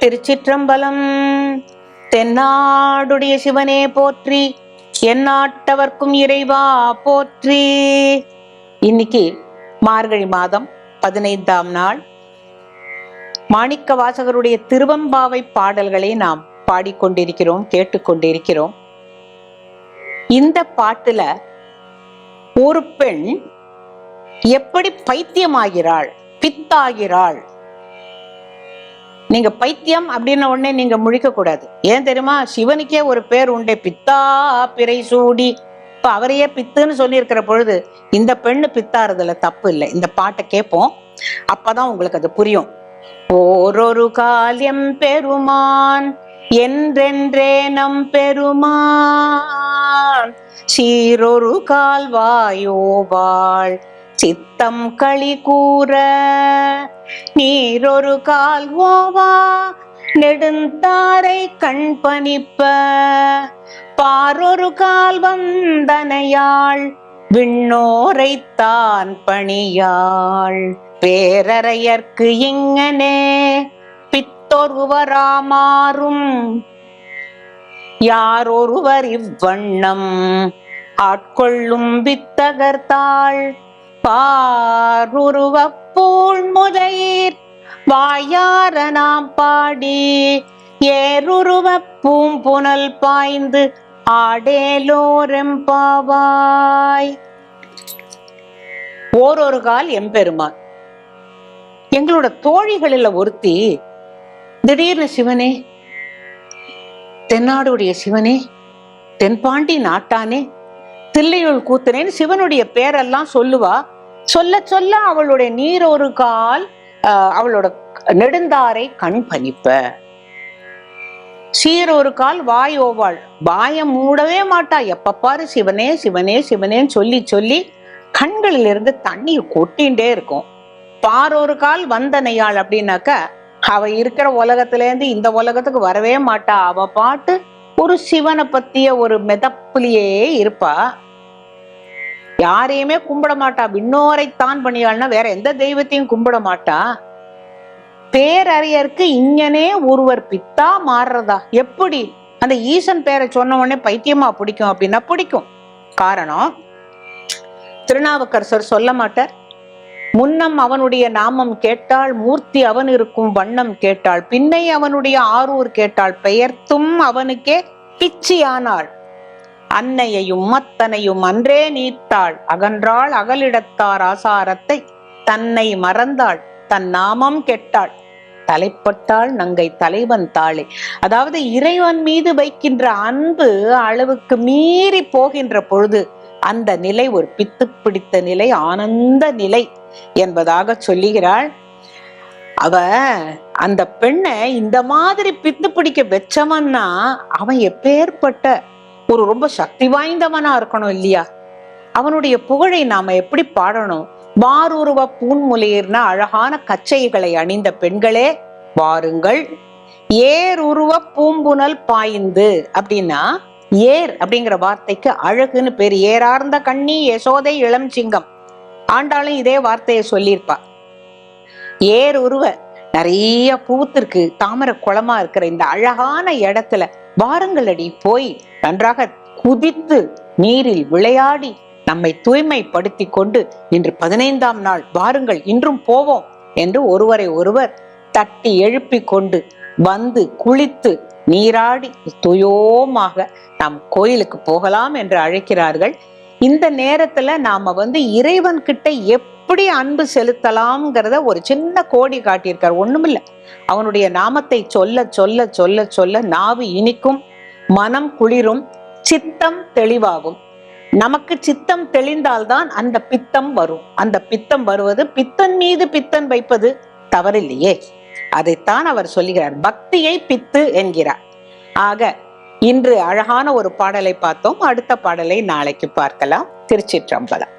திருச்சிற்றம்பலம். தென்னாடுடைய சிவனே போற்றி, எந்நாட்டவர்க்கும் இறைவா போற்றி. இன்னைக்கு மார்கழி மாதம் 15ஆம் நாள். மாணிக்க வாசகருடைய திருவம்பாவை பாடல்களை நாம் பாடிக்கொண்டிருக்கிறோம், கேட்டுக்கொண்டிருக்கிறோம். இந்த பாட்டுல ஒரு பெண் எப்படி பைத்தியமாகிறாள், பித்தாகிறாள். நீங்க பைத்தியம் அப்படின்ன உடனே நீங்க முழிக்க கூடாது. ஏன் தெரியுமா? சிவனுக்கே ஒரு பேர் உண்டே, பித்தா பிறை சூடி. இப்ப அவரையே பித்துன்னு சொல்லி இருக்கிற பொழுது இந்த பெண்ணு பித்தாறுதுல தப்பு இல்லை. இந்த பாட்டை கேட்போம், அப்பதான் உங்களுக்கு அது புரியும். ஓரொரு காலியம் பெருமான் என்றென்றே நம் பெருமான், சீரொரு கால்வாயோவாள் சித்தம் களி கூற, நீரொரு கால் ஓவா நெடுந்தாரை கண் பணிப்ப, பாரொரு கால் வந்தனையாள் விண்ணோரைத்தான் பணியாள், பேரறையர்க்கு இங்கனே பித்தொருவராமாறும், யாரொருவர் இவ்வண்ணம் ஆட்கொள்ளும் வித்தகர்த்தாள், பாருருவப்பூள் முதயிர் வாயார நாம் பாடி, ஏருருவ பூம்புனல் பாய்ந்து ஆடேலோரெம்பாவாய். ஓரொரு கால் எம்பெருமான். எங்களோட தோழிகளில் ஒருத்தி திடீர்னு சிவனே, தென்னாடுடைய சிவனே, தென்பாண்டி நாட்டானே, தில்லையுள் கூத்தனேன்னு சிவனுடைய பேரெல்லாம் சொல்லுவா. சொல்ல சொல்ல அவளுடைய நீரொரு கால், அவளோட நெடுந்தாரை கண் பணிப்ப, சீரொரு கால் வாய் ஓவாள், வாய மூடவே மாட்டா. எப்ப பாரு சிவனே சிவனே சிவனேன்னு சொல்லி சொல்லி கண்களில் இருந்து தண்ணீர் கொட்டின்றே இருக்கும். பாரொரு கால் வந்தனையாள் அப்படின்னாக்க அவ இருக்கிற உலகத்துல இருந்து இந்த உலகத்துக்கு வரவே மாட்டா. அவ பாட்டு ஒரு சிவனை பத்திய ஒரு மெதப்புலியே இருப்பா. யாரையுமே கும்பிட மாட்டா. விண்ணோரைத்தான் பணியாள்னா வேற எந்த தெய்வத்தையும் கும்பிட மாட்டா. பேரறியருக்கு இங்கனே ஒருவர் பித்தா மாறுறதா? எப்படி அந்த ஈசன் பேரை சொன்ன உடனே பைத்தியமா பிடிக்கும் அப்படின்னா பிடிக்கும். காரணம், திருநாவுக்கரசர் சொல்ல மாட்டார், முன்னம் அவனுடைய நாமம் கேட்டாள், மூர்த்தி அவன் இருக்கும் வண்ணம் கேட்டாள், பின்னை அவனுடைய ஆரூர் கேட்டாள், பெயர்த்தும் அவனுக்கே பிச்சியானாள், அன்னையையும் மத்தனையும் அன்றே நீத்தாள், அகன்றாள் அகலிடத்தார் ஆசாரத்தை தன்னை மறந்தாள், தன் நாமம் கெட்டாள், தலைப்பட்டாள் நங்கை தலைவன் தாளே. அதாவது இறைவன் மீது வைக்கின்ற அன்பு அளவுக்கு மீறி போகின்ற பொழுது அந்த நிலை ஒரு பித்து பிடித்த நிலை, ஆனந்த நிலை என்பதாக சொல்லுகிறாள். அவ அந்த பெண்ணை இந்த மாதிரி பித்து பிடிக்க வச்சவன்னா அவன் எப்பேற்பட்ட ஒரு ரொம்ப சக்தி வாய்ந்தவனா இருக்கணும் இல்லையா? அவனுடைய புகழை நாம எப்படி பாடணும்? வாருருவ பூன்முலையர்னா அழகான கச்சைகளை அணிந்த பெண்களே வாருங்கள், ஏருருவ பூம்புனல் பாய்ந்து அப்படின்னா, ஏர் அப்படிங்கிற வார்த்தைக்கு அழகுன்னு பேரு. ஏறார்ந்த கண்ணி யசோதை இளம் சிங்கம். ஆண்டாலும் இதே வார்த்தையை சொல்லியிருப்பா. ஏர் உருவ நிறைய பூத்திருக்கு, தாமரை குளமா இருக்கிற இந்த அழகான இடத்துல வாருங்களடி, போய் நன்றாக குதித்து நீரில் விளையாடி நம்மை தூய்மைப்படுத்தி கொண்டு இன்று 15ஆம் நாள் வாருங்கள், இன்றும் போவோம் என்று ஒருவரை ஒருவர் தட்டி எழுப்பி கொண்டு வந்து குளித்து நீராடி துயோமாக நாம் கோயிலுக்கு போகலாம் என்று அழைக்கிறார்கள். இந்த நேரத்துல நாம இறைவன் கிட்ட எப்படி அன்பு செலுத்தலாம்ங்கிறத ஒரு சின்ன கோடி காட்டியிருக்கார். ஒண்ணுமில்ல, அவனுடைய நாமத்தை சொல்ல சொல்ல சொல்ல சொல்ல நாவு இனிக்கும், மனம் குளிரும், சித்தம் தெளிவாகும். நமக்கு சித்தம் தெளிந்தால்தான் அந்த பித்தம் வரும். அந்த பித்தம் வருவது, பித்தன் மீது பித்தன் வைப்பது தவறில்லையே. அதைத்தான் அவர் சொல்லுகிறார், பக்தியை பித்து என்கிறார். ஆக இன்று அழகான ஒரு பாடலை பார்த்தோம். அடுத்த பாடலை நாளைக்கு பார்க்கலாம். திருச்சிற்றம்பலம்.